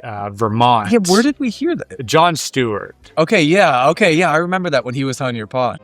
Vermont. Yeah, where did we hear that? Jon Stewart. Okay, yeah, I remember that when he was on your pod.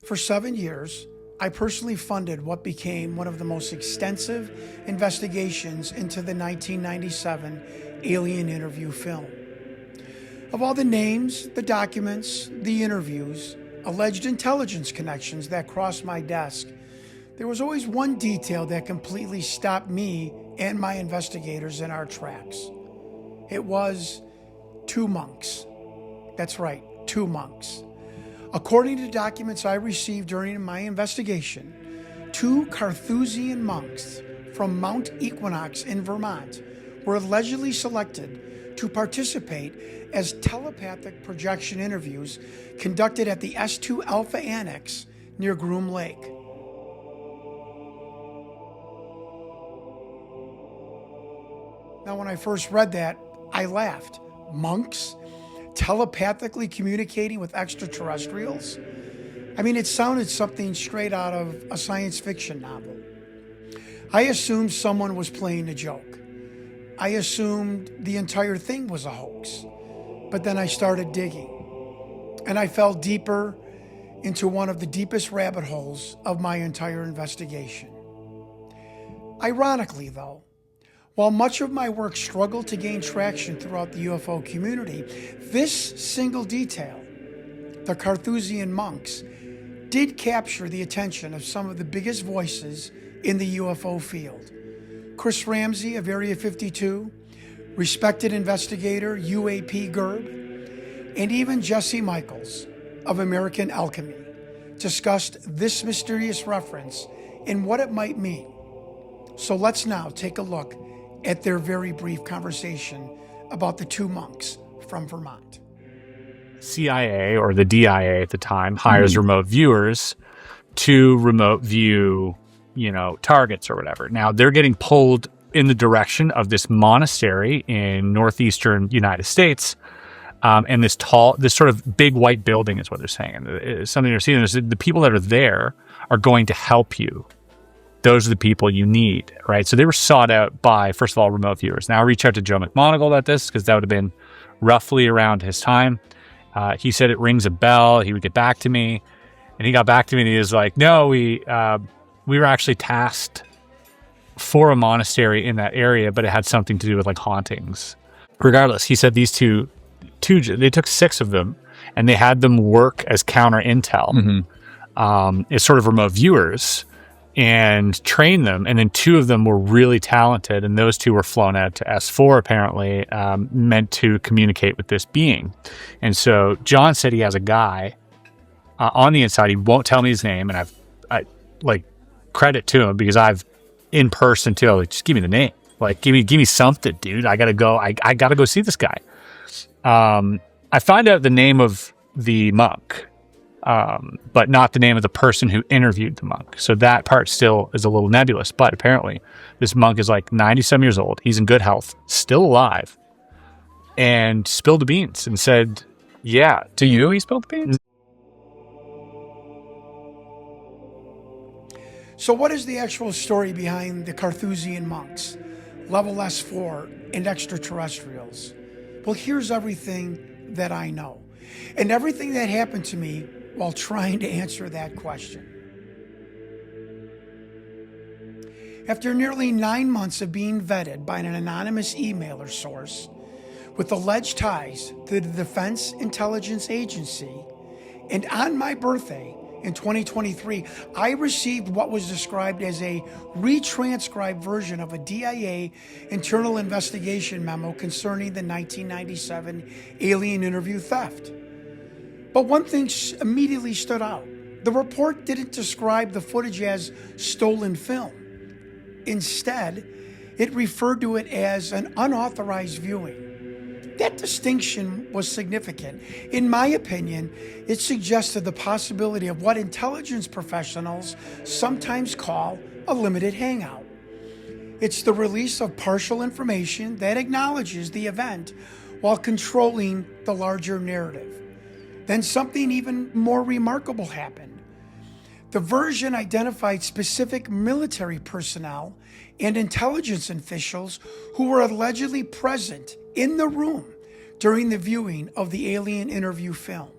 For 7 years, I personally funded what became one of the most extensive investigations into the 1997 alien interview film. Of all the names, the documents, the interviews, alleged intelligence connections that crossed my desk, there was always one detail that completely stopped me and my investigators in our tracks. It was 2 monks. That's right, 2 monks. According to documents I received during my investigation, 2 Carthusian monks from Mount Equinox in Vermont were allegedly selected to participate as telepathic projection interviews conducted at the S2 Alpha Annex near Groom Lake. Now, when I first read that, I laughed. Monks? Telepathically communicating with extraterrestrials? I mean, it sounded something straight out of a science fiction novel. I assumed someone was playing a joke. I assumed the entire thing was a hoax. But then I started digging, and I fell deeper into one of the deepest rabbit holes of my entire investigation. Ironically, though, while much of my work struggled to gain traction throughout the UFO community, this single detail, the Carthusian monks, did capture the attention of some of the biggest voices in the UFO field. Chris Ramsey of Area 52, respected investigator UAP Gerb, and even Jesse Michaels of American Alchemy discussed this mysterious reference and what it might mean. So let's now take a look at their very brief conversation about the 2 monks from Vermont. CIA, or the DIA at the time, hires remote viewers to remote view, targets or whatever. Now they're getting pulled in the direction of this monastery in northeastern United States, and this sort of big white building is what they're saying. It's something they're seeing is the people that are there are going to help you. Those are the people you need, right? So they were sought out by, first of all, remote viewers. Now I reach out to Joe McMoneagle about this because that would have been roughly around his time. He said it rings a bell. He would get back to me, and he got back to me and he was like, "No, we were actually tasked for a monastery in that area, but it had something to do with like hauntings." Regardless, he said these two, they took 6 of them and they had them work as counter intel, as sort of remote viewers, and train them. And then 2 of them were really talented, and those 2 were flown out to S4 apparently, meant to communicate with this being. And so John said he has a guy on the inside. He won't tell me his name, and I credit to him because I've in person too. Like, just give me the name. Like, give me something, dude. I gotta go. I gotta go see this guy. I find out the name of the monk, but not the name of the person who interviewed the monk. So that part still is a little nebulous. But apparently, this monk is like 90-some years old. He's in good health, still alive, and spilled the beans and said, "Yeah, to you, he spilled the beans." So what is the actual story behind the Carthusian monks, level S4, and extraterrestrials? Well, here's everything that I know, and everything that happened to me while trying to answer that question. After nearly 9 months of being vetted by an anonymous emailer source with alleged ties to the Defense Intelligence Agency, and on my birthday in 2023, I received what was described as a retranscribed version of a DIA internal investigation memo concerning the 1997 alien interview theft. But one thing immediately stood out. The report didn't describe the footage as stolen film. Instead, it referred to it as an unauthorized viewing. That distinction was significant. In my opinion, it suggested the possibility of what intelligence professionals sometimes call a limited hangout. It's the release of partial information that acknowledges the event while controlling the larger narrative. Then something even more remarkable happened. The version identified specific military personnel and intelligence officials who were allegedly present in the room during the viewing of the alien interview film.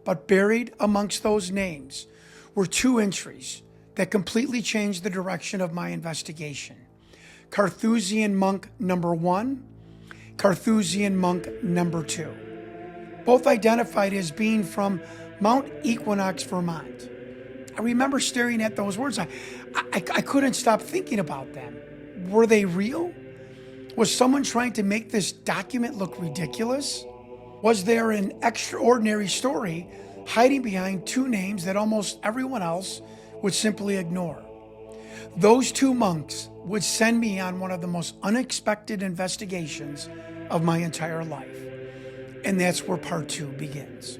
But buried amongst those names were two entries that completely changed the direction of my investigation. Carthusian Monk number 1, Carthusian Monk number 2. Both identified as being from Mount Equinox, Vermont. I remember staring at those words. I couldn't stop thinking about them. Were they real? Was someone trying to make this document look ridiculous? Was there an extraordinary story hiding behind two names that almost everyone else would simply ignore? Those two monks would send me on one of the most unexpected investigations of my entire life. And that's where part 2 begins.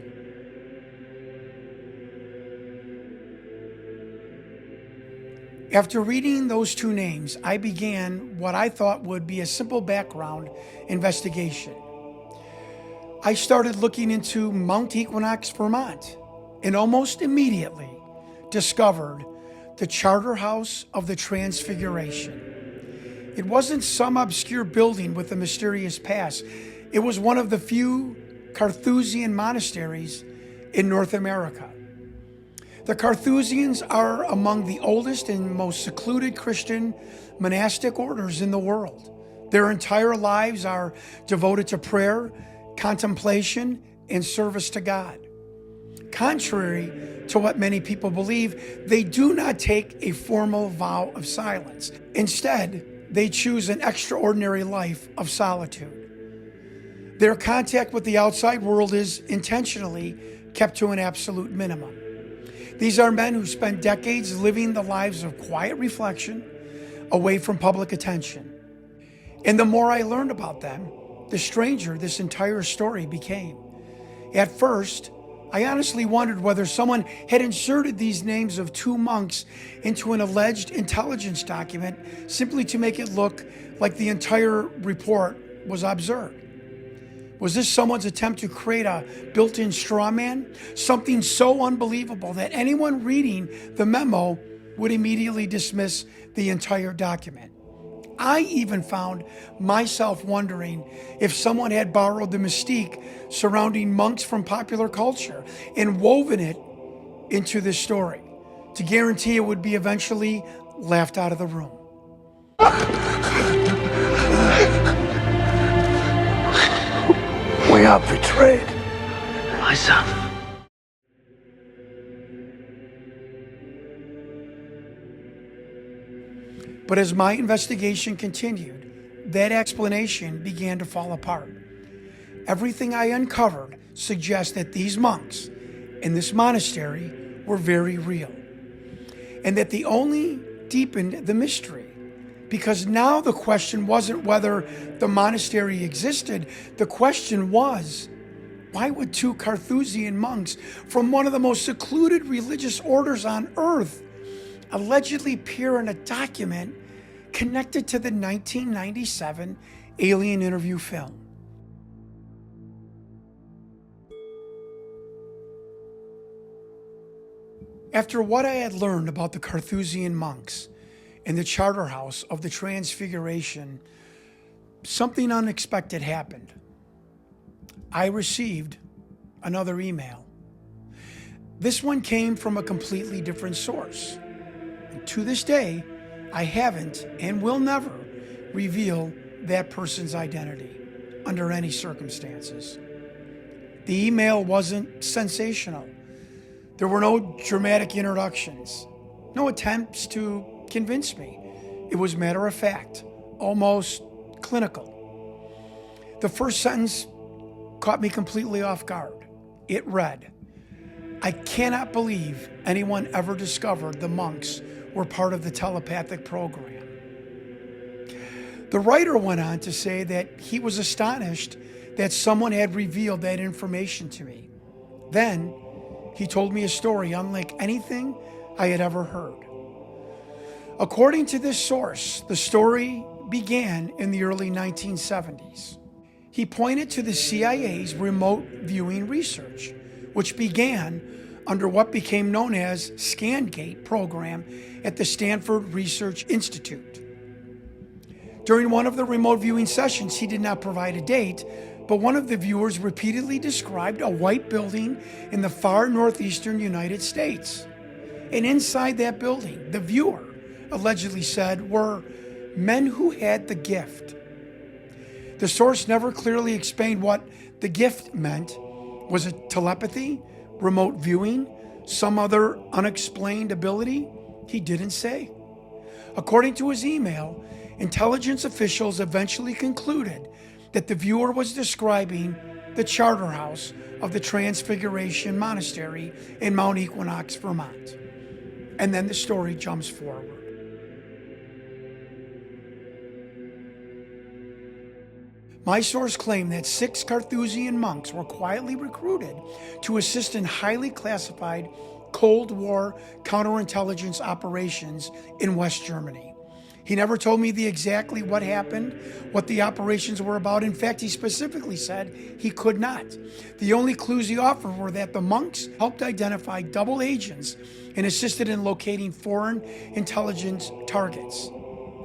After reading those two names, I began what I thought would be a simple background investigation. I started looking into Mount Equinox, Vermont, and almost immediately discovered the Charter House of the Transfiguration. It wasn't some obscure building with a mysterious past. It was one of the few Carthusian monasteries in North America. The Carthusians are among the oldest and most secluded Christian monastic orders in the world. Their entire lives are devoted to prayer, contemplation, and service to God. Contrary to what many people believe, they do not take a formal vow of silence. Instead, they choose an extraordinary life of solitude. Their contact with the outside world is intentionally kept to an absolute minimum. These are men who spend decades living the lives of quiet reflection, away from public attention. And the more I learned about them, the stranger this entire story became. At first, I honestly wondered whether someone had inserted these names of two monks into an alleged intelligence document simply to make it look like the entire report was absurd. Was this someone's attempt to create a built-in straw man? Something so unbelievable that anyone reading the memo would immediately dismiss the entire document. I even found myself wondering if someone had borrowed the mystique surrounding monks from popular culture and woven it into this story to guarantee it would be eventually laughed out of the room. We are betrayed. My son. But as my investigation continued, that explanation began to fall apart. Everything I uncovered suggests that these monks in this monastery were very real, and that they only deepened the mystery. Because now the question wasn't whether the monastery existed. The question was, why would two Carthusian monks from one of the most secluded religious orders on earth allegedly appear in a document connected to the 1997 alien interview film? After what I had learned about the Carthusian monks in the Charter House of the Transfiguration, something unexpected happened. I received another email. This one came from a completely different source. And to this day, I haven't and will never reveal that person's identity under any circumstances. The email wasn't sensational. There were no dramatic introductions, no attempts to convince me. It was matter of fact, almost clinical. The first sentence caught me completely off guard. It read, "I cannot believe anyone ever discovered the monks were part of the telepathic program." The writer went on to say that he was astonished that someone had revealed that information to me. Then he told me a story unlike anything I had ever heard. According to this source, the story began in the early 1970s. He pointed to the CIA's remote viewing research, which began under what became known as ScanGate program at the Stanford Research Institute. During one of the remote viewing sessions, he did not provide a date, but one of the viewers repeatedly described a white building in the far northeastern United States. And inside that building, the viewer allegedly said, were men who had the gift. The source never clearly explained what the gift meant. Was it telepathy, remote viewing, some other unexplained ability? He didn't say. According to his email, intelligence officials eventually concluded that the viewer was describing the charter house of the Transfiguration Monastery in Mount Equinox, Vermont. And then the story jumps forward. My source claimed that 6 Carthusian monks were quietly recruited to assist in highly classified Cold War counterintelligence operations in West Germany. He never told me exactly what happened, what the operations were about. In fact, he specifically said he could not. The only clues he offered were that the monks helped identify double agents and assisted in locating foreign intelligence targets.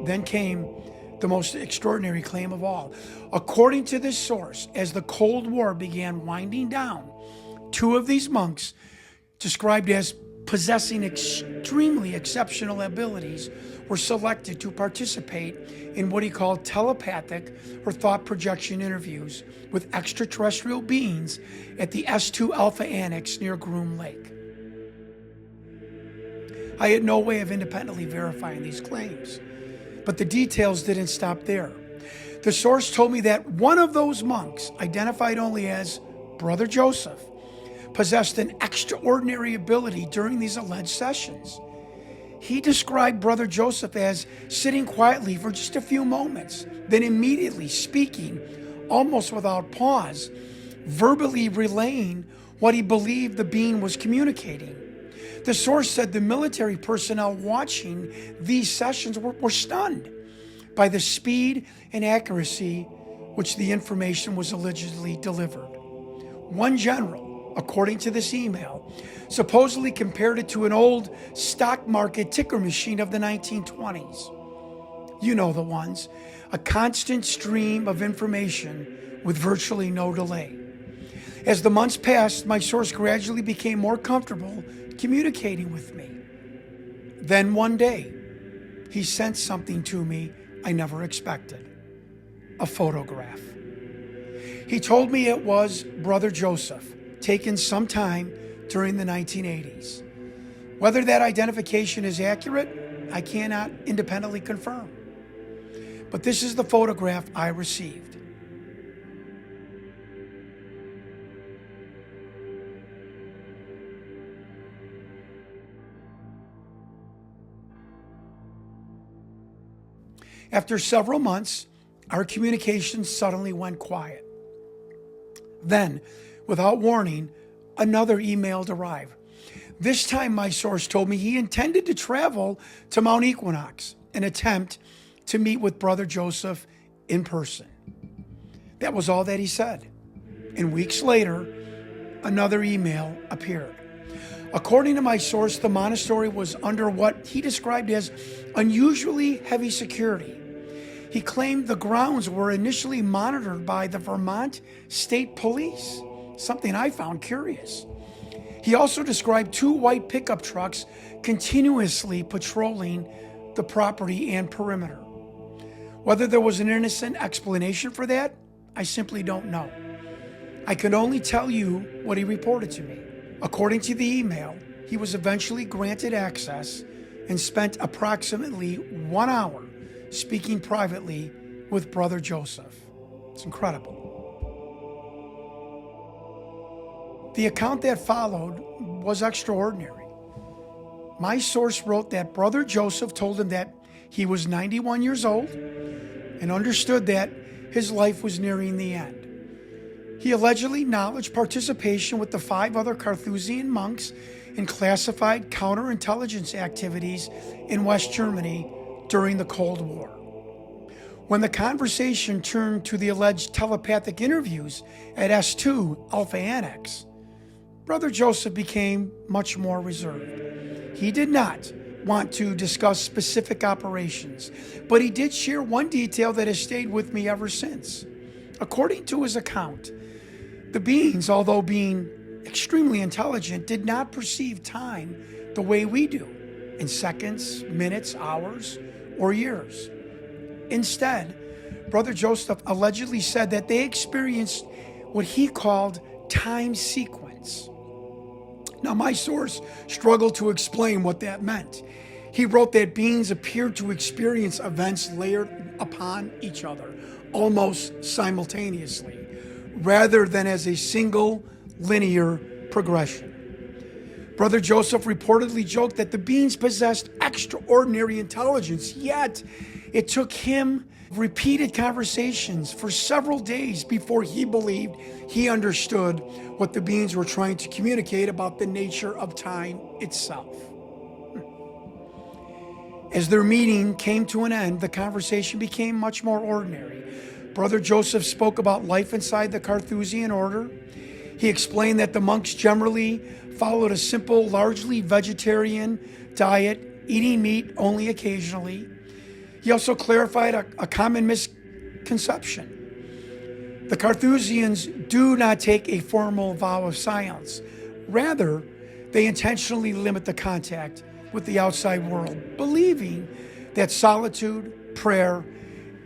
Then came the most extraordinary claim of all. According to this source, as the Cold War began winding down, 2 of these monks, described as possessing extremely exceptional abilities, were selected to participate in what he called telepathic or thought projection interviews with extraterrestrial beings at the S2 Alpha Annex near Groom Lake. I had no way of independently verifying these claims, but the details didn't stop there. The source told me that one of those monks, identified only as Brother Joseph, possessed an extraordinary ability during these alleged sessions. He described Brother Joseph as sitting quietly for just a few moments, then immediately speaking, almost without pause, verbally relaying what he believed the being was communicating. The source said the military personnel watching these sessions were stunned by the speed and accuracy which the information was allegedly delivered. One general, according to this email, supposedly compared it to an old stock market ticker machine of the 1920s. You know the ones, a constant stream of information with virtually no delay. As the months passed, my source gradually became more comfortable communicating with me. Then one day, he sent something to me I never expected, a photograph. He told me it was Brother Joseph, taken sometime during the 1980s. Whether that identification is accurate, I cannot independently confirm. But this is the photograph I received. After several months, our communication suddenly went quiet. Then, without warning, another email arrived. This time, my source told me he intended to travel to Mount Equinox and attempt to meet with Brother Joseph in person. That was all that he said. And weeks later, another email appeared. According to my source, the monastery was under what he described as unusually heavy security. He claimed the grounds were initially monitored by the Vermont State Police, something I found curious. He also described 2 white pickup trucks continuously patrolling the property and perimeter. Whether there was an innocent explanation for that, I simply don't know. I can only tell you what he reported to me. According to the email, he was eventually granted access and spent approximately 1 hour speaking privately with Brother Joseph. It's incredible. The account that followed was extraordinary. My source wrote that Brother Joseph told him that he was 91 years old and understood that his life was nearing the end. He allegedly acknowledged participation with the 5 other Carthusian monks in classified counterintelligence activities in West Germany during the Cold War. When the conversation turned to the alleged telepathic interviews at S2 Alpha Annex, Brother Joseph became much more reserved. He did not want to discuss specific operations, but he did share one detail that has stayed with me ever since. According to his account, the beings, although being extremely intelligent, did not perceive time the way we do, in seconds, minutes, hours, or years. Instead, Brother Joseph allegedly said that they experienced what he called time sequence. Now, my source struggled to explain what that meant. He wrote that beings appeared to experience events layered upon each other, almost simultaneously, rather than as a single linear progression. Brother Joseph reportedly joked that the beings possessed extraordinary intelligence, yet it took him repeated conversations for several days before he believed he understood what the beings were trying to communicate about the nature of time itself. As their meeting came to an end, the conversation became much more ordinary. Brother Joseph spoke about life inside the Carthusian order. He explained that the monks generally followed a simple, largely vegetarian diet, eating meat only occasionally. He also clarified a common misconception. The Carthusians do not take a formal vow of silence. Rather, they intentionally limit the contact with the outside world, believing that solitude, prayer,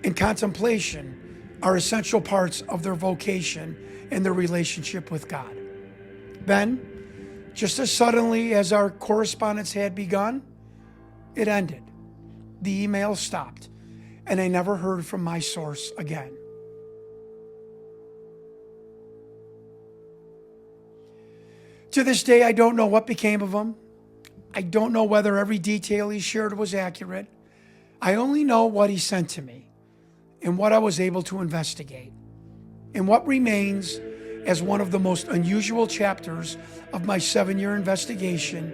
and contemplation are essential parts of their vocation and their relationship with God. Then, just as suddenly as our correspondence had begun, it ended. The email stopped, and I never heard from my source again. To this day, I don't know what became of him. I don't know whether every detail he shared was accurate. I only know what he sent to me and what I was able to investigate, and what remains as one of the most unusual chapters of my 7-year investigation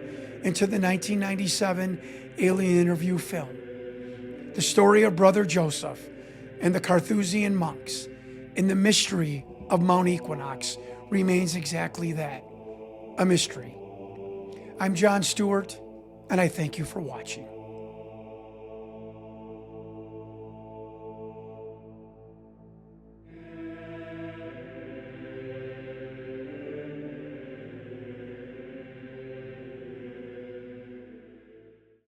into the 1997 alien interview film. The story of Brother Joseph and the Carthusian monks and the mystery of Mount Equinox remains exactly that, a mystery. I'm John Stewart, and I thank you for watching.